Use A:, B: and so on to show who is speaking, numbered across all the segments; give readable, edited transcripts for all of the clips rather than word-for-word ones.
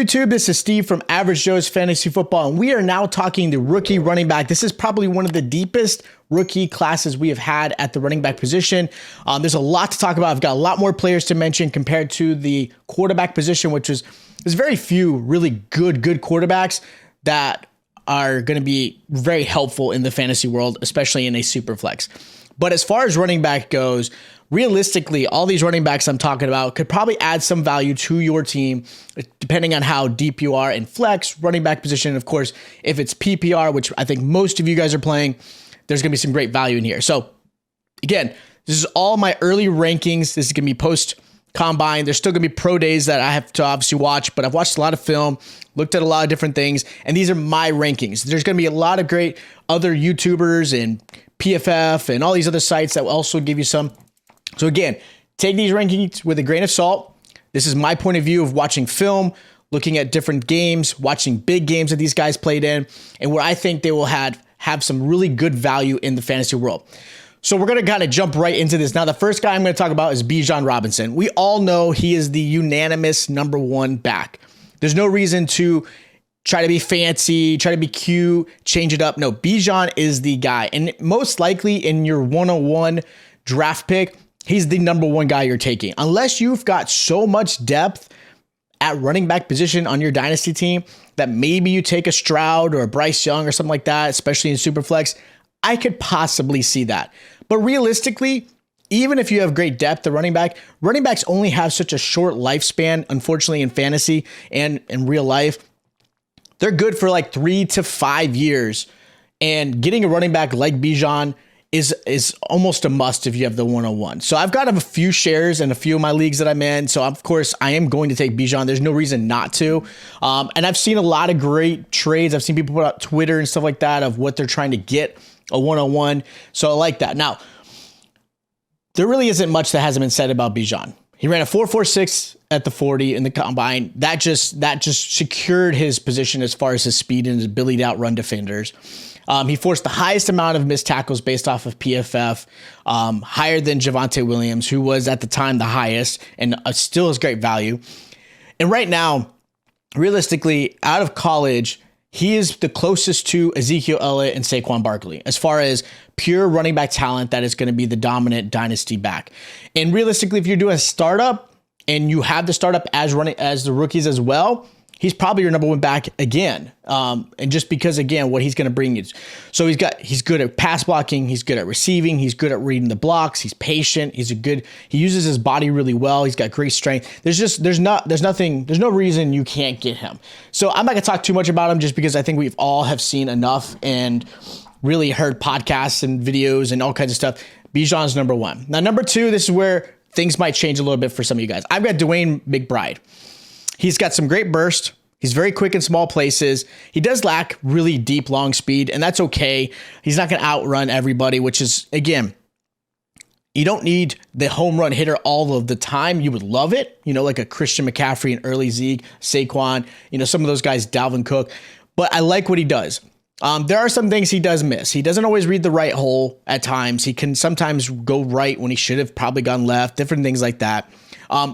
A: YouTube? This is Steve from Average Joe's Fantasy Football, and we are now talking the rookie running back. This is probably one of the deepest rookie classes we have had at the running back position. There's a lot to talk about. I've got a lot more players to mention compared to the quarterback position, which is there's very few really good quarterbacks that are going to be very helpful in the fantasy world, especially in a super flex. But as far as running back goes, realistically, all these running backs I'm talking about could probably add some value to your team, depending on how deep you are in flex, running back position. Of course, if it's PPR, which I think most of you guys are playing, there's going to be some great value in here. So again, this is all my early rankings. This is going to be post combine. There's still going to be pro days that I have to obviously watch, but I've watched a lot of film, looked at a lot of different things, and these are my rankings. There's going to be a lot of great other YouTubers and PFF and all these other sites that will also give you some. So again, take these rankings with a grain of salt. This is my point of view of watching film, looking at different games, watching big games that these guys played in, and where I think they will have some really good value in the fantasy world. So we're going to kind of jump right into this. Now, the first guy I'm going to talk about is Bijan Robinson. We all know he is the unanimous number one back. There's no reason to try to be fancy, try to be cute, change it up. No, Bijan is the guy. And most likely in your 101 draft pick, he's the number one guy you're taking. Unless you've got so much depth at running back position on your dynasty team that maybe you take a Stroud or a Bryce Young or something like that, especially in Superflex, I could possibly see that. But realistically, even if you have great depth at running backs only have such a short lifespan, unfortunately, in fantasy and in real life. They're good for like 3 to 5 years. And getting a running back like Bijan is almost a must if you have the 101. So I've got a few shares in a few of my leagues that I'm in. So of course I am going to take Bijan. There's no reason not to. And I've seen a lot of great trades. I've seen people put out Twitter and stuff like that of what they're trying to get a 101. So I like that. Now, there really isn't much that hasn't been said about Bijan. He ran a 4.46 at the 40 in the combine. That just secured his position as far as his speed and his ability to outrun defenders. He forced the highest amount of missed tackles based off of PFF, higher than Javonte Williams, who was at the time the highest and still has great value. And right now, realistically, out of college, he is the closest to Ezekiel Elliott and Saquon Barkley as far as pure running back talent that is going to be the dominant dynasty back. And realistically, if you're doing a startup and you have the startup as the rookies as well, he's probably your number one back again. And just because, again, what he's going to bring is, so he's good at pass blocking. He's good at receiving. He's good at reading the blocks. He's patient. He uses his body really well. He's got great strength. There's no reason you can't get him. So I'm not going to talk too much about him just because I think we've all have seen enough and really heard podcasts and videos and all kinds of stuff. Bijan's number one. Now, number two, this is where things might change a little bit for some of you guys. I've got DeWayne McBride. He's got some great burst. He's very quick in small places. He does lack really deep, long speed, and that's okay. He's not going to outrun everybody, which is, again, you don't need the home run hitter all of the time. You would love it, like a Christian McCaffrey, an early Zeke, Saquon, some of those guys, Dalvin Cook. But I like what he does. There are some things he does miss. He doesn't always read the right hole at times. He can sometimes go right when he should have probably gone left, different things like that.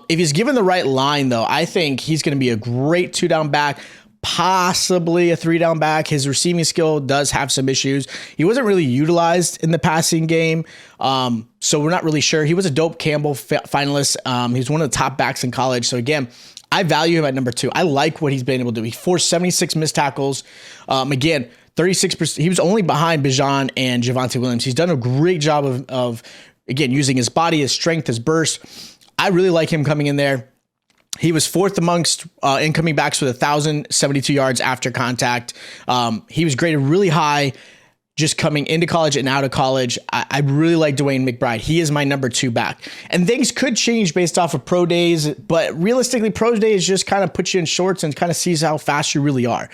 A: If he's given the right line, though, I think he's going to be a great 2-down back, possibly a 3-down back. His receiving skill does have some issues. He wasn't really utilized in the passing game, so we're not really sure. He was a Dope Campbell finalist. He's one of the top backs in college. So again, I value him at number 2. I like what he's been able to do. He forced 76 missed tackles. Again, 36%. He was only behind Bijan and Javonte Williams. He's done a great job of again, using his body, his strength, his burst. I really like him coming in there. He was fourth amongst incoming backs with 1,072 yards after contact. He was graded really high just coming into college and out of college. I really like DeWayne McBride. He is my number 2 back. And things could change based off of pro days, but realistically, pro days just kind of puts you in shorts and kind of sees how fast you really are.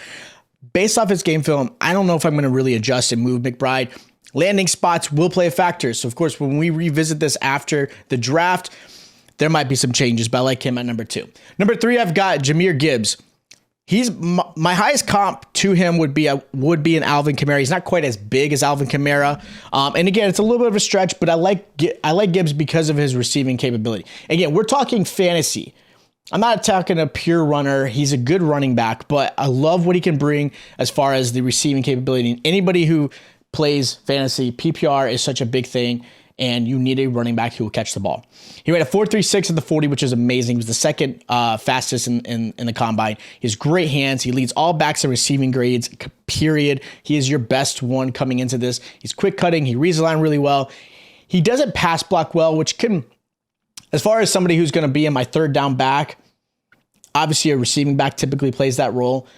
A: Based off his game film, I don't know if I'm going to really adjust and move McBride. Landing spots will play a factor. So, of course, when we revisit this after the draft, there might be some changes, but I like him at number 2. Number 3, I've got Jahmyr Gibbs. He's my highest comp to him would be an Alvin Kamara. He's not quite as big as Alvin Kamara, and again, it's a little bit of a stretch, but I like Gibbs because of his receiving capability. Again, we're talking fantasy. I'm not talking a pure runner. He's a good running back, but I love what he can bring as far as the receiving capability. And anybody who plays fantasy, PPR is such a big thing, and you need a running back who will catch the ball. He ran a 4.36 at the 40, which is amazing. He was the second fastest in the combine. He has great hands. He leads all backs in receiving grades, period. He is your best one coming into this. He's quick cutting. He reads the line really well. He doesn't pass block well, which can, as far as somebody who's going to be in my third down back, obviously a receiving back typically plays that role.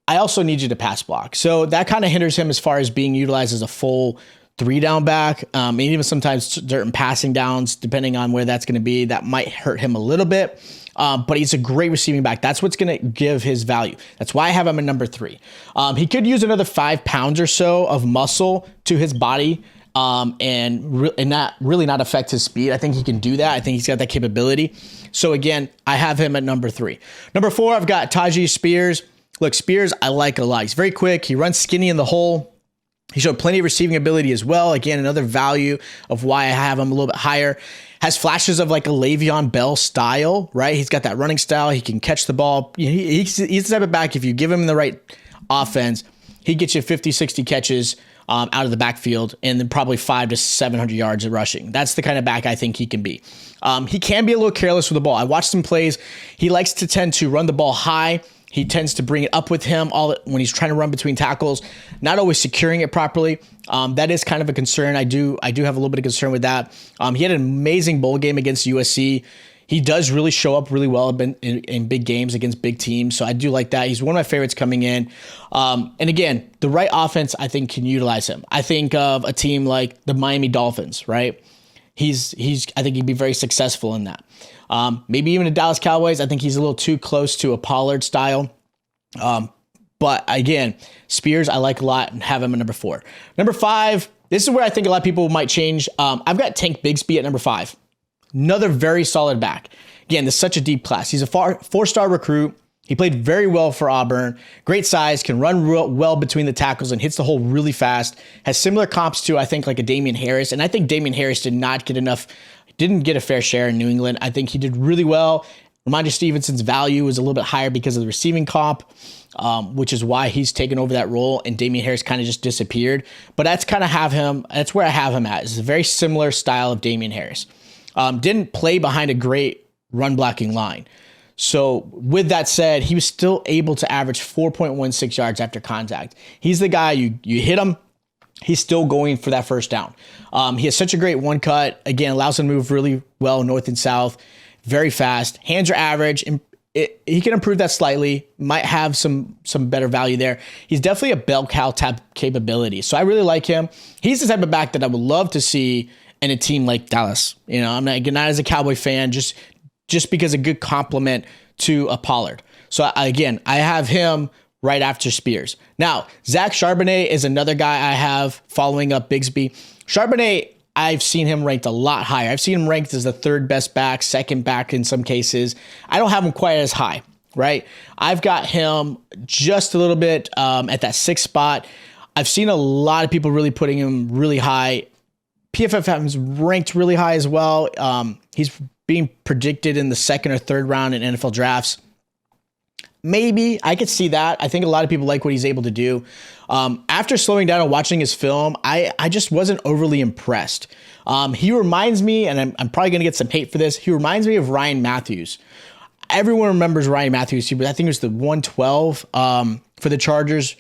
A: I also need you to pass block. So that kind of hinders him as far as being utilized as a full 3-down back. And even sometimes certain passing downs, depending on where that's going to be, that might hurt him a little bit. But he's a great receiving back. That's what's going to give his value. That's why I have him at number 3. He could use another 5 pounds or so of muscle to his body and not affect his speed. I think he can do that. I think he's got that capability. So again, I have him at number 3. Number 4, I've got Tyjae Spears. Look, Spears, I like a lot. He's very quick. He runs skinny in the hole. He showed plenty of receiving ability as well. Again, another value of why I have him a little bit higher. Has flashes of like a Le'Veon Bell style, right? He's got that running style. He can catch the ball. He's the type of back, if you give him the right offense, he gets you 50, 60 catches out of the backfield and then probably 500 to 700 yards of rushing. That's the kind of back I think he can be. He can be a little careless with the ball. I watched some plays. He likes to tend to run the ball high. He tends to bring it up with him when he's trying to run between tackles, not always securing it properly. That is kind of a concern. I do have a little bit of concern with that. He had an amazing bowl game against USC. He does really show up really well in big games against big teams. So I do like that. He's one of my favorites coming in. And again, the right offense, I think, can utilize him. I think of a team like the Miami Dolphins, right? I think he'd be very successful in that. Maybe even the Dallas Cowboys. I think he's a little too close to a Pollard style. But again, Spears, I like a lot and have him at number 4. Number 5, this is where I think a lot of people might change. I've got Tank Bigsby at number 5. Another very solid back. Again, this is such a deep class. He's a 4-star recruit. He played very well for Auburn. Great size, can run well between the tackles and hits the hole really fast. Has similar comps to, I think, like a Damian Harris. And I think Damian Harris didn't get a fair share in New England. I think he did really well. Ramondre Stevenson's value was a little bit higher because of the receiving comp, which is why he's taken over that role, and Damian Harris kind of just disappeared. But that's where I have him at. It's a very similar style of Damian Harris. Didn't play behind a great run blocking line. So with that said, he was still able to average 4.16 yards after contact. He's the guy, you hit him, he's still going for that first down. He has such a great one cut. Again, allows him to move really well north and south. Very fast. Hands are average. He can improve that slightly. Might have some better value there. He's definitely a bell cow type capability. So I really like him. He's the type of back that I would love to see in a team like Dallas. You know, I'm not as a Cowboy fan, just because a good compliment to a Pollard. So again, I have him right after Spears. Now, Zach Charbonnet is another guy I have following up Bigsby. Charbonnet, I've seen him ranked a lot higher. I've seen him ranked as the 3rd best back, 2nd back in some cases. I don't have him quite as high, right? I've got him just a little bit at that 6th spot. I've seen a lot of people really putting him really high. PFF's ranked really high as well. He's being predicted in the 2nd or 3rd round in NFL drafts. Maybe I could see that. I think a lot of people like what he's able to do. After slowing down and watching his film, I just wasn't overly impressed. He reminds me, and I'm probably going to get some hate for this, he reminds me of Ryan Matthews. Everyone remembers Ryan Matthews, but I think it was the 112 for the Chargers.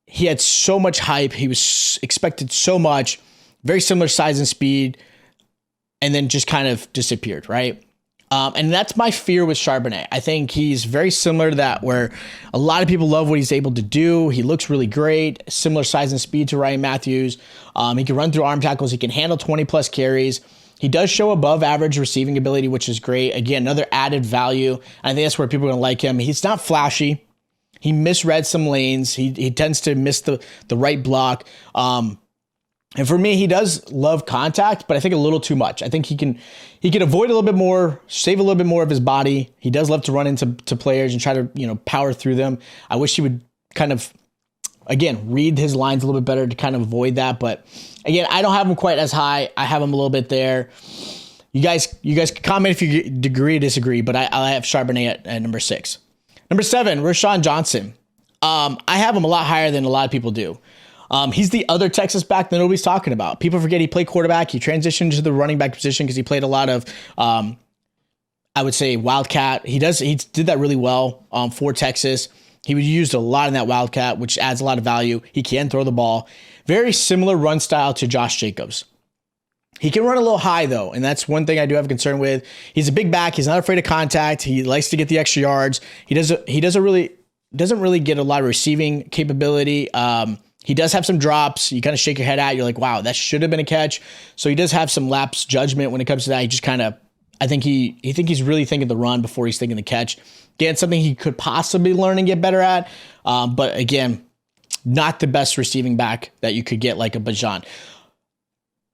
A: He had so much hype. He was expected so much. Very similar size and speed, and then just kind of disappeared, right? And that's my fear with Charbonnet. I think he's very similar to that, where a lot of people love what he's able to do. He looks really great, similar size and speed to Ryan Matthews. He can run through arm tackles. He can handle 20-plus carries. He does show above average receiving ability, which is great. Again, another added value. I think that's where people are going to like him. He's not flashy. He misread some lanes. He tends to miss the right block. And for me, he does love contact, but I think a little too much. I think he can avoid a little bit more, save a little bit more of his body. He does love to run into players and try to, power through them. I wish he would kind of, again, read his lines a little bit better to kind of avoid that. But again, I don't have him quite as high. I have him a little bit there. You guys can comment if you agree or disagree, but I have Charbonnet at number 6. Number 7, Roschon Johnson. I have him a lot higher than a lot of people do. He's the other Texas back that nobody's talking about. People forget he played quarterback. He transitioned to the running back position because he played a lot of, I would say, Wildcat. He did that really well for Texas. He was used a lot in that Wildcat, which adds a lot of value. He can throw the ball. Very similar run style to Josh Jacobs. He can run a little high, though, and that's one thing I do have a concern with. He's a big back. He's not afraid of contact. He likes to get the extra yards. He doesn't really get a lot of receiving capability. He does have some drops. You kind of shake your head at. You're like, wow, that should have been a catch. So he does have some lapse judgment when it comes to that. He just kind of, I think he's really thinking the run before he's thinking the catch. Again, something he could possibly learn and get better at. But again, not the best receiving back that you could get like a Bijan.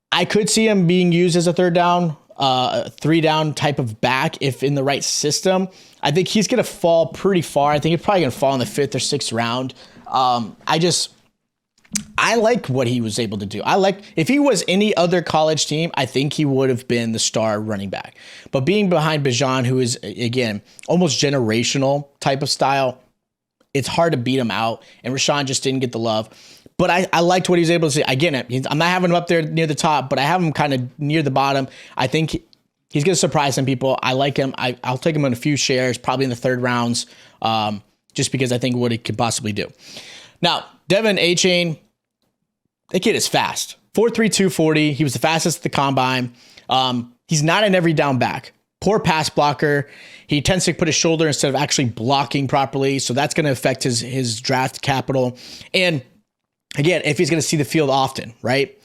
A: I could see him being used as a 3rd down, 3-down type of back if in the right system. I think he's going to fall pretty far. I think he's probably going to fall in the 5th or 6th round. I like what he was able to do. If he was any other college team, I think he would have been the star running back. But being behind Bijan, who is, again, almost generational type of style, it's hard to beat him out. And Roschon just didn't get the love. But I liked what he was able to see. Again, I'm not having him up there near the top, but I have him kind of near the bottom. I think he's going to surprise some people. I like him. I'll take him in a few shares, probably in the 3rd rounds, just because I think what he could possibly do. Now, Devin Achane, that kid is fast. 4.3, 240. He was the fastest at the combine. He's not an every down back. Poor pass blocker. He tends to put his shoulder instead of actually blocking properly. So that's going to affect his draft capital. And again, if he's going to see the field often, right?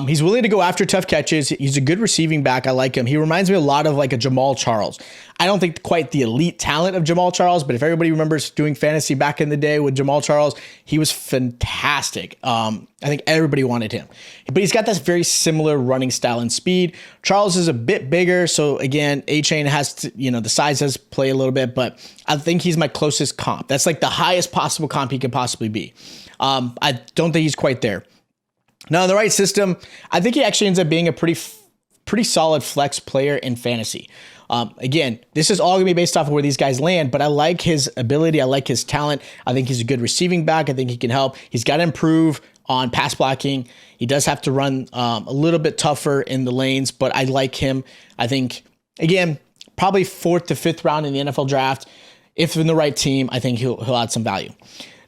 A: He's willing to go after tough catches. He's a good receiving back. I like him. He reminds me a lot of like a Jamal Charles. I don't think quite the elite talent of Jamal Charles, but if everybody remembers doing fantasy back in the day with Jamal Charles, he was fantastic. I think everybody wanted him. But he's got this very similar running style and speed. Charles is a bit bigger, so again, A-Chain has to, the size does play a little bit, but I think he's my closest comp. That's like the highest possible comp he could possibly be. I don't think he's quite there. Now, in the right system, I think he actually ends up being a pretty solid flex player in fantasy. Again, this is all going to be based off of where these guys land, but I like his ability. I like his talent. I think he's a good receiving back. I think he can help. He's got to improve on pass blocking. He does have to run a little bit tougher in the lanes, but I like him. I think, again, probably 4th to 5th round in the NFL draft. If in the right team, I think he'll add some value.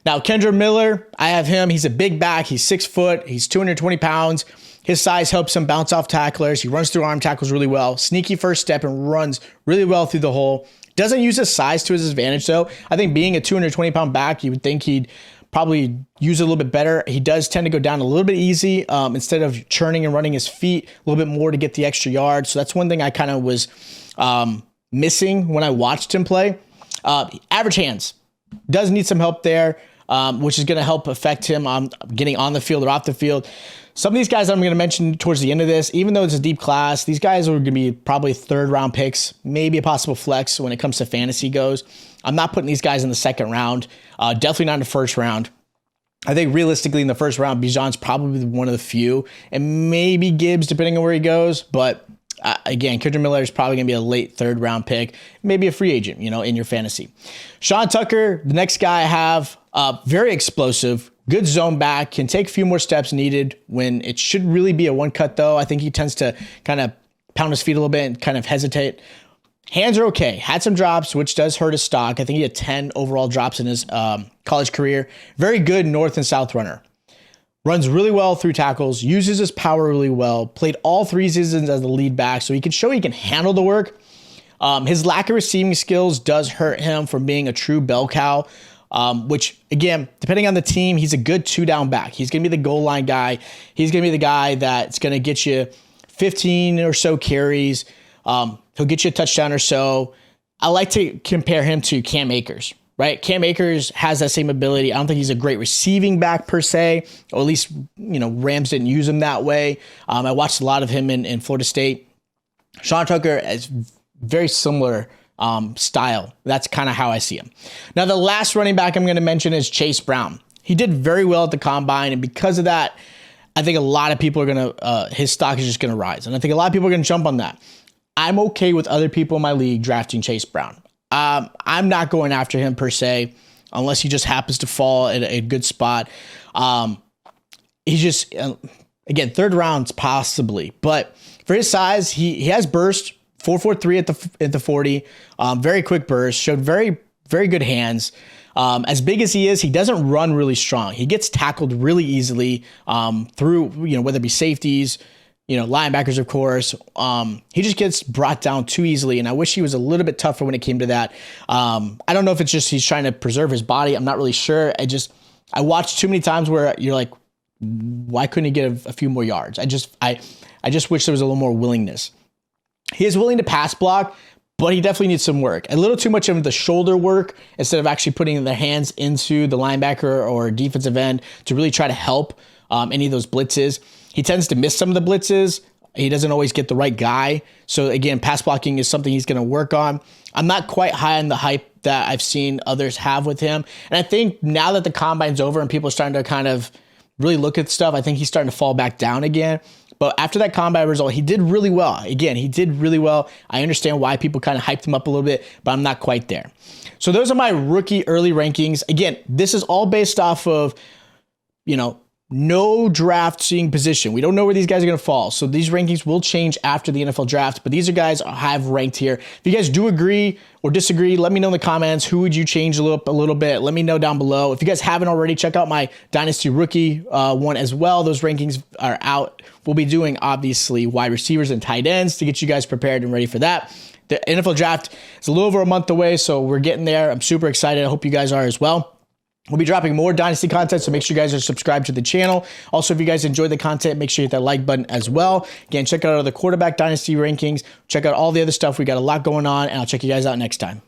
A: Now, Kendra Miller, I have him. He's a big back. He's 6 foot. He's 220 pounds. His size helps him bounce off tacklers. He runs through arm tackles really well. Sneaky first step and runs really well through the hole. Doesn't use his size to his advantage, though. I think being a 220-pound back, you would think he'd probably use it a little bit better. He does tend to go down a little bit easy instead of churning and running his feet a little bit more to get the extra yards. So that's one thing I kind of was missing when I watched him play. Average hands. Does need some help there. Which is going to help affect him on getting on the field or off the field. Some of these guys I'm going to mention towards the end of this, even though it's a deep class, these guys are going to be probably 3rd round picks, maybe a possible flex when it comes to fantasy goes. I'm not putting these guys in the 2nd round, definitely not in the 1st round. I think realistically in the 1st round, Bijan's probably one of the few, and maybe Gibbs depending on where he goes, but again, Kendra Miller is probably going to be a late 3rd round pick, maybe a free agent, in your fantasy. Sean Tucker, the next guy I have, very explosive, good zone back, can take a few more steps needed when it should really be a one cut though. I think he tends to kind of pound his feet a little bit and kind of hesitate. Hands are okay. Had some drops, which does hurt his stock. I think he had 10 overall drops in his college career. Very good north and south runner. Runs really well through tackles, uses his power really well, played all 3 seasons as the lead back, so he can show he can handle the work. His lack of receiving skills does hurt him from being a true bell cow, which, again, depending on the team, he's a good 2-down back. He's going to be the goal line guy. He's going to be the guy that's going to get you 15 or so carries. He'll get you a touchdown or so. I like to compare him to Cam Akers. Right, Cam Akers has that same ability. I don't think he's a great receiving back per se, or at least Rams didn't use him that way. I watched a lot of him in Florida State. Sean Tucker is very similar style. That's kind of how I see him. Now, the last running back I'm going to mention is Chase Brown. He did very well at the combine, and because of that, I think a lot of people are going to his stock is just going to rise, and I think a lot of people are going to jump on that. I'm okay with other people in my league drafting Chase Brown. I'm not going after him per se, unless he just happens to fall at a good spot. He's just, again, third rounds possibly, but for his size, he has burst, 4.43 at the 40, very quick burst, showed very, very good hands. As big as he is, he doesn't run really strong. He gets tackled really easily through, whether it be safeties, linebackers, of course. He just gets brought down too easily, and I wish he was a little bit tougher when it came to that. I don't know if it's just he's trying to preserve his body. I'm not really sure. I watched too many times where you're like, why couldn't he get a few more yards? I just wish there was a little more willingness. He is willing to pass block, but he definitely needs some work. A little too much of the shoulder work instead of actually putting their hands into the linebacker or defensive end to really try to help any of those blitzes. He tends to miss some of the blitzes. He doesn't always get the right guy. So again, pass blocking is something he's going to work on. I'm not quite high on the hype that I've seen others have with him. And I think now that the combine's over and people are starting to kind of really look at stuff, I think he's starting to fall back down again. But after that combine result, he did really well. Again, he did really well. I understand why people kind of hyped him up a little bit, but I'm not quite there. So those are my rookie early rankings. Again, this is all based off of, no draft seeing position. We don't know where these guys are going to fall. So these rankings will change after the NFL draft, but these are guys I have ranked here. If you guys do agree or disagree, let me know in the comments. Who would you change a little bit? Let me know down below. If you guys haven't already, check out my Dynasty rookie one as well. Those rankings are out. We'll be doing, obviously, wide receivers and tight ends to get you guys prepared and ready for that. The NFL draft is a little over a month away, so we're getting there. I'm super excited. I hope you guys are as well. We'll be dropping more Dynasty content, so make sure you guys are subscribed to the channel. Also, if you guys enjoyed the content, make sure you hit that like button as well. Again, check out the quarterback Dynasty rankings. Check out all the other stuff. We got a lot going on, and I'll check you guys out next time.